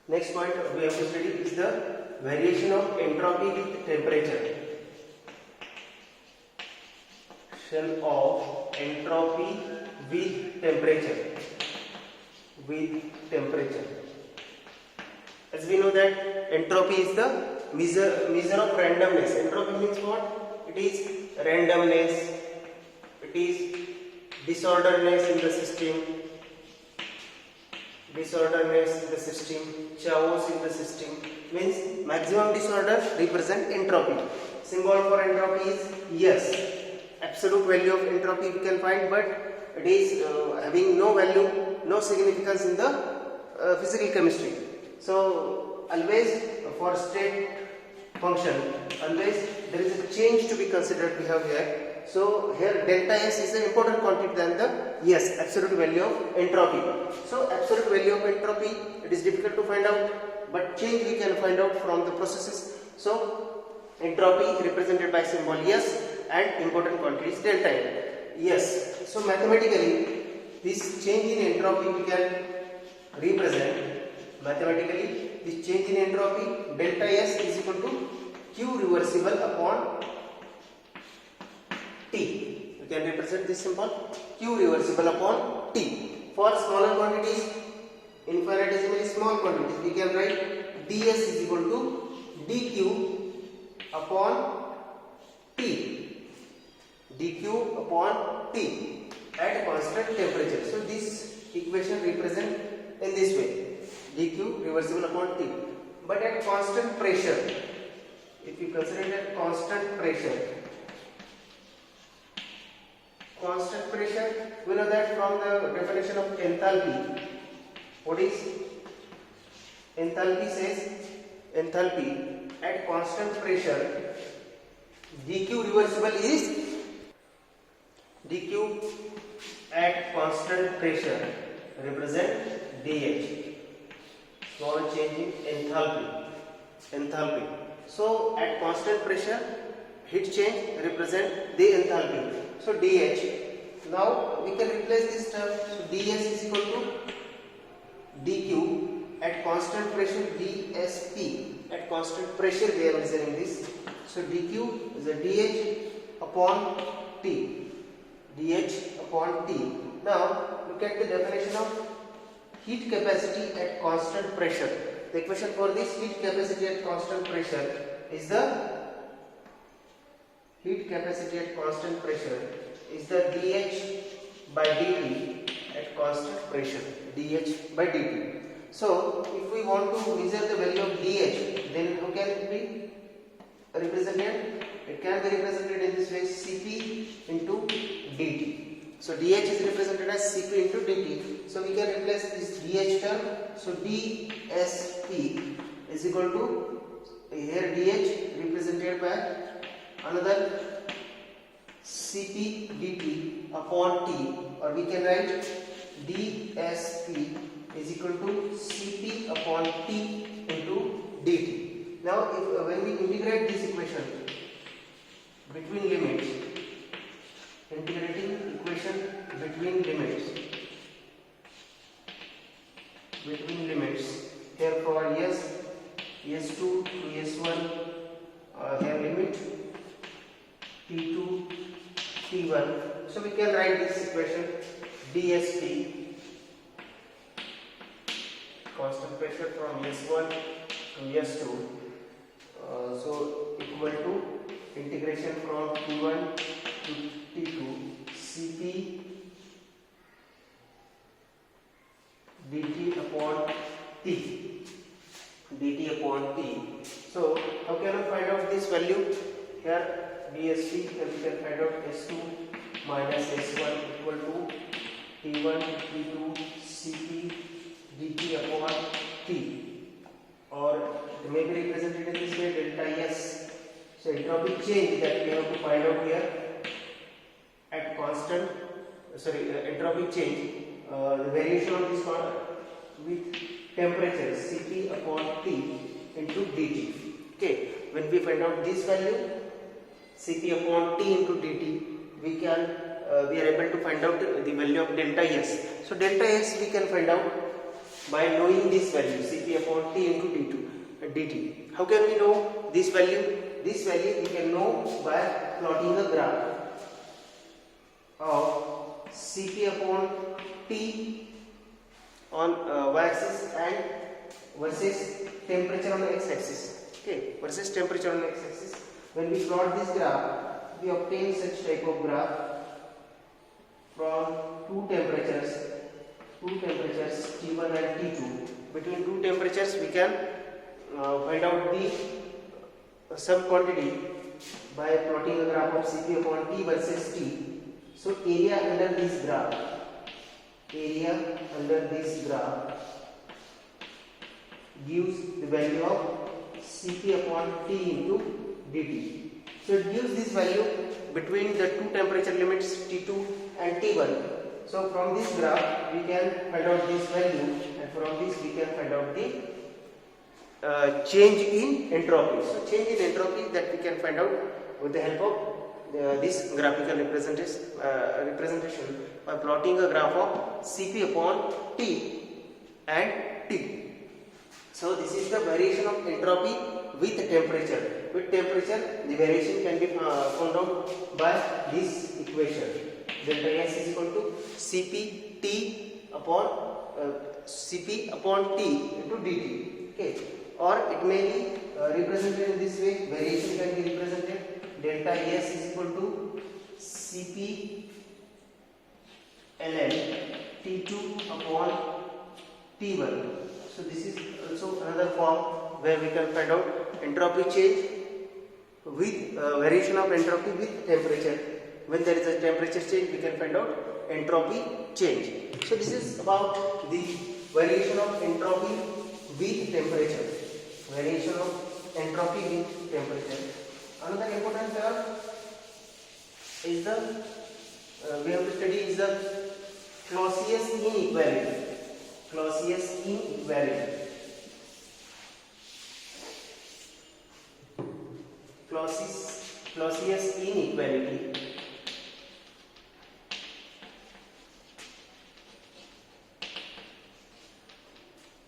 Next point we have to study is the variation of entropy with temperature. Variation of entropy with temperature. As we know that entropy is the measure of randomness. Entropy means what? It is randomness. It is disorderedness in the system. Chaos in the system means maximum disorder represent entropy. Symbol for entropy is yes. Absolute value of entropy we can find, but it is having no value, no significance in the physical chemistry. So always for state function, always there is a change to be considered we have here. So here delta S is an important quantity than the absolute value of entropy. So absolute value of entropy, it is difficult to find out, but change we can find out from the processes. So entropy represented by symbol S and important quantity is delta S. So mathematically this change in entropy we can represent. Mathematically this change in entropy delta S is equal to Q reversible upon T. We can represent this symbol Q reversible upon T. For smaller quantities, infinitesimally small quantities, we can write ds is equal to dq upon T. dq upon T at constant temperature. So this equation represent in this way, dq reversible upon T. But at constant pressure, if you consider that constant pressure, we know that from the definition of enthalpy. What is enthalpy? Says enthalpy at constant pressure, dq reversible is dq at constant pressure represent dh. Small change in enthalpy. So at constant pressure, heat change represent the enthalpy. So dH. Now we can replace this term. So ds is equal to dq at constant pressure dsp. At constant pressure we are measuring this. So dq is a dH upon T. dH upon T. Now look at the definition of heat capacity at constant pressure. The equation for this heat capacity at constant pressure is the dH by dt at constant pressure. dH by dt. So if we want to measure the value of dH, then how can it be represented? It can be represented in this way, Cp into dt. So dH is represented as Cp into dt. So we can replace this dH term. So dsp is equal to, here dH represented by another Cp dt upon T, or we can write dsp is equal to Cp upon T into dt. Now if when we integrate this equation between limits, integrating equation between limits, here for S2 to S1, here limit T2 T1. So we can write this equation dsp, constant pressure from S1 to S2, so equal to integration from T1 to T2 Cp dt upon T. So how can I find out this value? Here dsp, here we can find out S2 minus S1 equal to T1 T2 Cp dt upon T, or it may be represented in this way, delta S. So entropy change that we have to find out here at constant, entropy change, the variation of this one with temperature Cp upon T into dt. Okay, when we find out this value Cp upon T into dt, we are able to find out the value of delta S. So delta S we can find out by knowing this value Cp upon upon T into dt. How can we know this value? This value we can know by plotting a graph of Cp upon T on y-axis and versus temperature on the x-axis. Okay, versus temperature on the x-axis. When we plot this graph, we obtain such type of graph from two temperatures T1 and T2. Between two temperatures, we can find out the sub quantity by plotting a graph of Cp upon T versus T. So area under this graph gives the value of Cp upon T into dt. So it gives this value between the two temperature limits T2 and T1. So from this graph we can find out this value, and from this we can find out the change in entropy. So change in entropy that we can find out with the help of this graphical representation by plotting a graph of Cp upon T and T. So this is the variation of entropy with temperature. With temperature, the variation can be found out by this equation. Delta S is equal to Cp T upon T into dt. Okay, or it may be represented in this way. Variation can be represented. Delta S is equal to Cp ln T2 upon T1. So this is also another form where we can find out entropy change with variation of entropy with temperature. When there is a temperature change, we can find out entropy change. So this is about the variation of entropy with temperature. Variation of entropy with temperature. Another important term is we have to study is the Clausius inequality. Clausius inequality. Clausius inequality.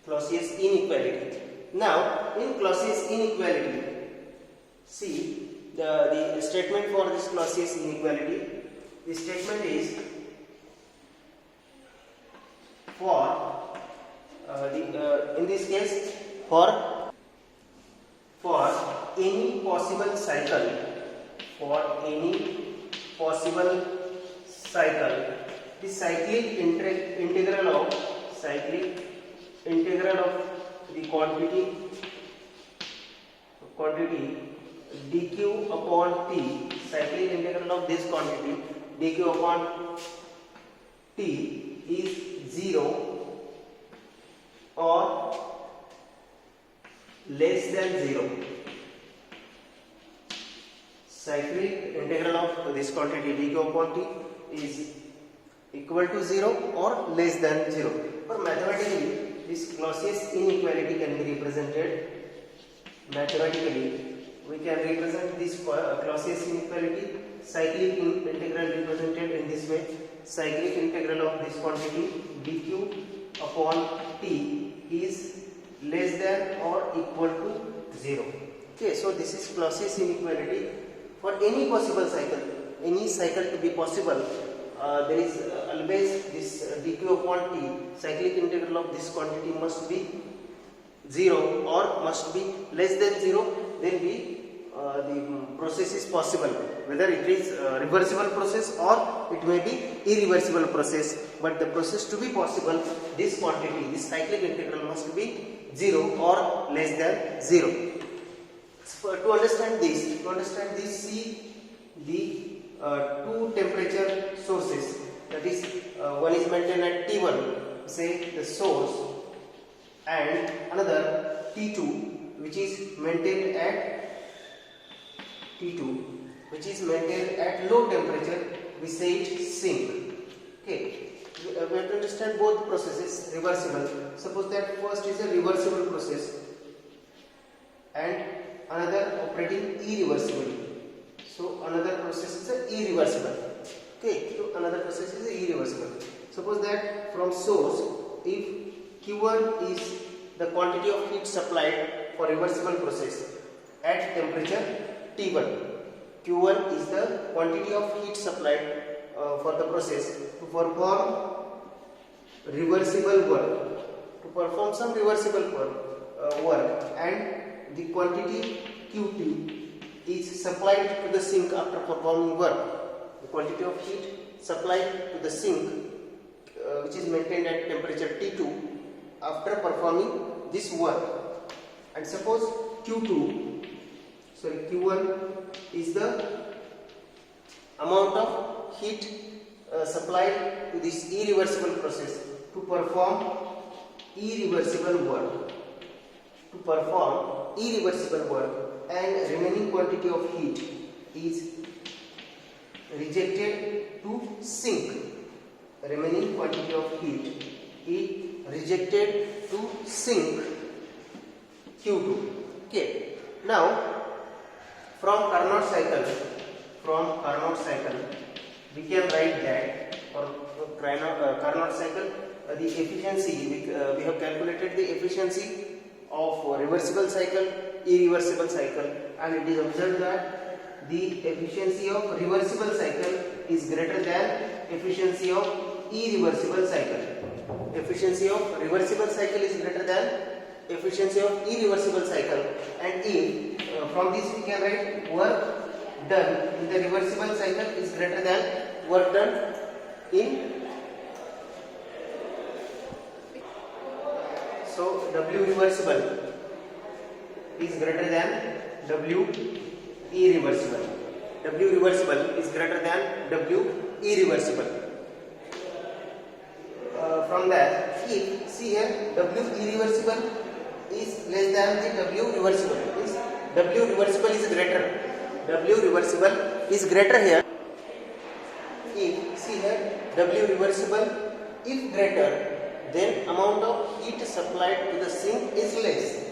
Clausius inequality. Now, in Clausius inequality, see the statement for this Clausius inequality. The statement is for in this case for any possible cycle, the cyclic integral of the quantity dq upon t, cyclic integral of this quantity dq upon t is 0 or less than 0. Cyclic integral of this quantity dq upon t is equal to 0 or less than 0. For mathematically, this Clausius inequality can be represented mathematically. We can represent this Clausius inequality, cyclic integral represented in this way. Cyclic integral of this quantity dq upon t is less than or equal to 0. Okay, so this is Clausius inequality for any possible cycle. Any cycle to be possible, there is always this dq upon t, cyclic integral of this quantity must be 0 or must be less than 0. Then the process is possible, whether it is a reversible process or it may be irreversible process. But the process to be possible, this quantity, this cyclic integral must be 0 or less than 0. So to understand this, see the two temperature sources. That is, one is maintained at T1, say the source, and another T2, which is maintained at low temperature. We say it sink. Okay, we have to understand both processes reversible. Suppose that first is a reversible process and another operating irreversibly. So another process is a irreversible. Okay, so another process is irreversible. Suppose that from source, if Q1 is the quantity of heat supplied for reversible process at temperature T1. Q1 is the quantity of heat supplied for the process to perform reversible work, to perform some reversible work, and the quantity Q2 is supplied to the sink after performing work. The quantity of heat supplied to the sink which is maintained at temperature T2 after performing this work. And suppose Q1 is the amount of heat supplied to this irreversible process to perform irreversible work. And remaining quantity of heat is rejected to sink. Remaining quantity of heat is rejected to sink Q2. Okay. Now from Carnot cycle we can write that for Carnot cycle the efficiency we have calculated the efficiency of reversible cycle, irreversible cycle, and it is observed that the efficiency of reversible cycle is greater than efficiency of irreversible cycle. Efficiency of reversible cycle is greater than efficiency of irreversible cycle, and if from this we can write work done in the reversible cycle is greater than work done in. So W reversible is greater than W irreversible. W reversible is greater than W irreversible. From that, if see here W irreversible is less than the W reversible, means W reversible is greater. W reversible is greater here. If see here W reversible if greater, then amount of heat supplied to the sink is less.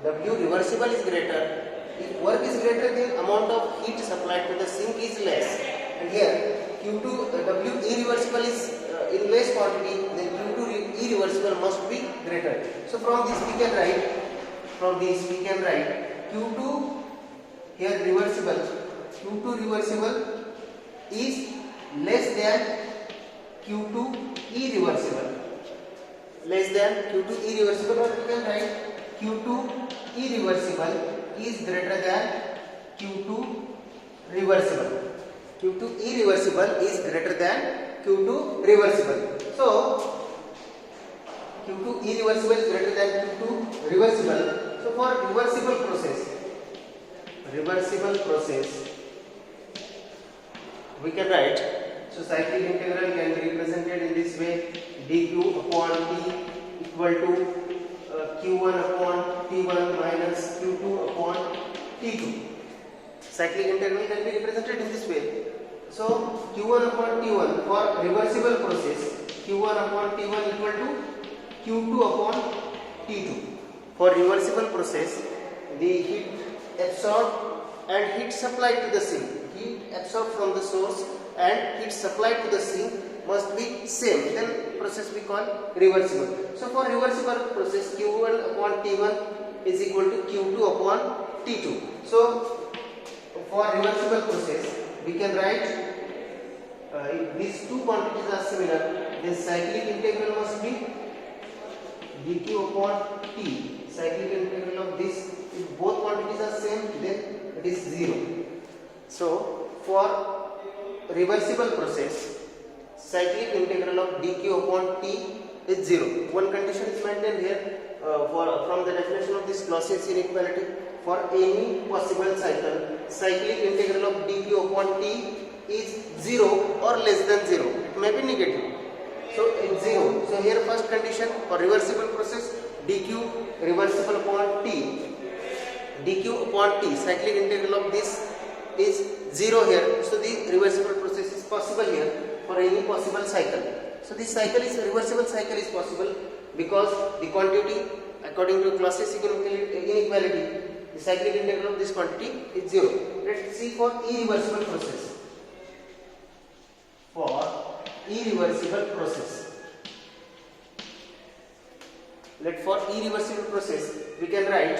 W reversible is greater. If work is greater, then amount of heat supplied to the sink is less. And here Q2 W irreversible is in less quantity, then Q2 irreversible must be greater. So from this we can write Q2 here reversible. Q2 reversible is less than Q2 irreversible. Less than Q2 irreversible, or we can write Q2 irreversible is greater than Q2 reversible. Q2 irreversible is greater than Q2 reversible. So Q2 irreversible is greater than Q2 reversible. So for reversible process we can write, so cyclic integral can be represented in this way: dq upon t equal to q1 upon t1 minus q2 upon t2. Cyclic integral can be represented in this way. So q1 upon t1 for reversible process, q1 upon t1 equal to q2 upon t2. For reversible process, the heat absorbed and heat supplied to the sink, heat absorbed from the source and heat supplied to the sink must be same, then process we call reversible. So for reversible process, q1 upon t1 is equal to q2 upon t2. So for reversible process we can write if these two quantities are similar, then cyclic integral must be dq upon t. Cyclic integral of this, if both quantities are same, then it is 0. So for reversible process, cyclic integral of dq upon t is 0. One condition is maintained here from the definition of this Clausius inequality. For any possible cycle, cyclic integral of dq upon t is 0 or less than 0. It may be negative. So it's 0. So here first condition for reversible process, dq reversible upon t, dq upon t, cyclic integral of this is 0 here. So the reversible process is possible here for any possible cycle. So this reversible cycle is possible because the quantity, according to Clausius inequality, the cyclic integral of this quantity is 0. Let's see for irreversible process. For irreversible process, let for irreversible process we can write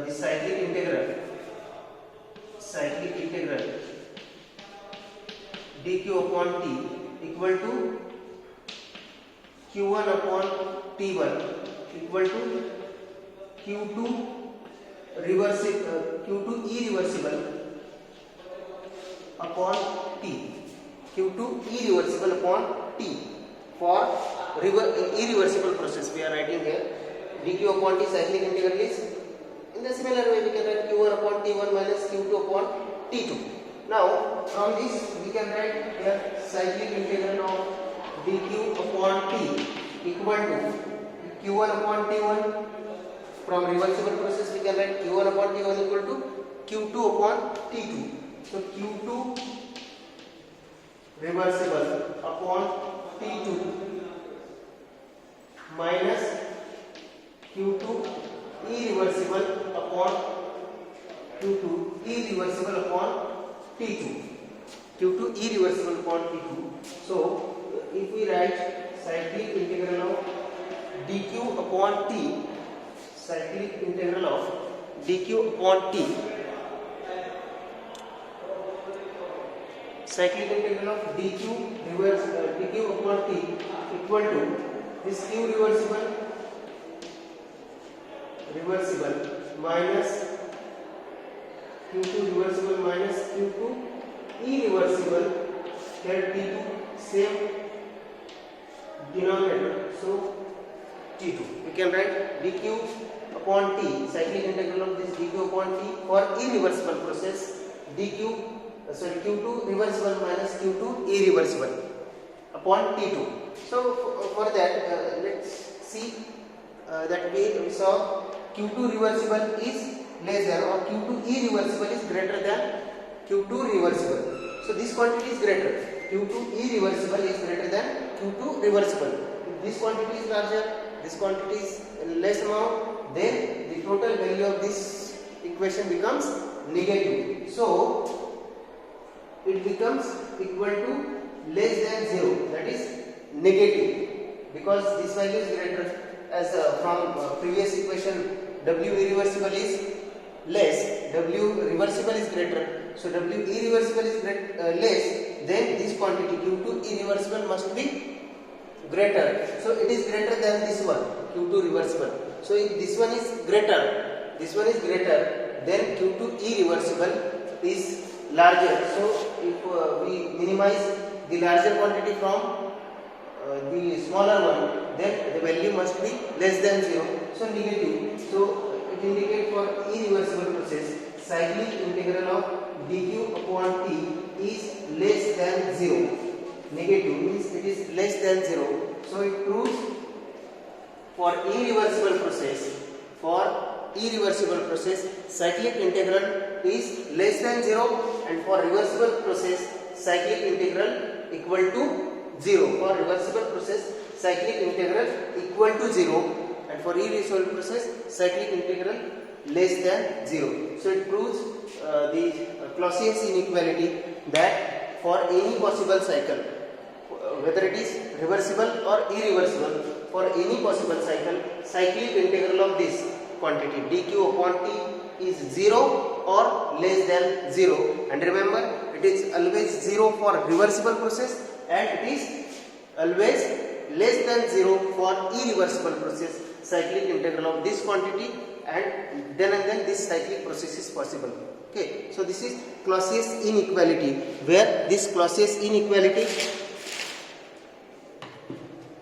the cyclic integral dq upon t equal to q1 upon t1 equal to q2 irreversible upon t, q2 irreversible upon t for irreversible process we are writing here. dq upon t cyclic integral is in the similar way we can write q1 upon t1 minus q2 upon t2. Now from this we can write here cyclic integral of dq upon t equal to q1 upon t1. From reversible process we can write q1 upon t1 equal to q2 upon t2. So q2 reversible upon t2 minus q2 irreversible upon t2. q2 irreversible upon t2. So if we write cyclic integral of dq upon t, cyclic integral of dq upon t, cyclic integral of dq upon t equal to this q reversible minus q2 reversible minus q2 irreversible, here t2 same denominator, so t2 we can write dq upon t, cyclic integral of this dq upon t for irreversible process q2 reversible minus q2 irreversible upon t2. So for that let's see that we saw q2 reversible is less than or q2 irreversible is greater than q2 reversible. So this quantity is greater, q2 irreversible is greater than q2 reversible. If this quantity is larger, this quantity is less amount, then the total value of this equation becomes negative. So it becomes equal to less than 0, that is negative, because this value is greater. As from previous equation, w irreversible is less, w reversible is greater. So w irreversible is less, then this quantity q2 irreversible must be greater. So it is greater than this one, q2 reversible. So if this one is greater, then q2 irreversible is larger. So if we minimize the larger quantity from the smaller one, then the value must be less than 0, so negative. So it indicates for irreversible process cyclic integral of dq upon t is less than 0. Negative means it is less than 0. So it proves for irreversible process cyclic integral is less than 0, and for reversible process cyclic integral equal to 0. For reversible process cyclic integral equal to 0, and for irreversible process cyclic integral less than 0. So it proves the Clausius inequality that for any possible cycle, whether it is reversible or irreversible, for any possible cycle, cyclic integral of this quantity dq upon t is 0 or less than 0. And remember, it is always 0 for reversible process and it is always less than 0 for irreversible process. Cyclic integral of this quantity, and then this cyclic process is possible. Okay, so this is Clausius inequality, where this Clausius inequality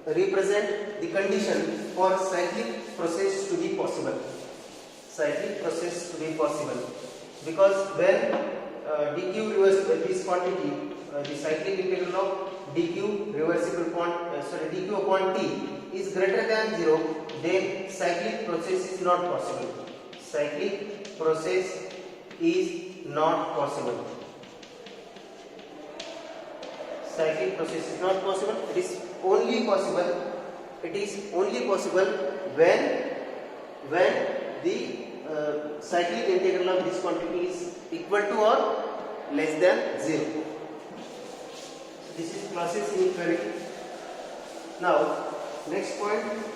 represent the condition for cyclic process to be possible. Because when dq reversible, this quantity, the cyclic integral of dq upon t is greater than 0, then cyclic process is not possible. It is only possible when the cyclic integral of this quantity is equal to or less than 0. This is Clausius inequality. Now, next point.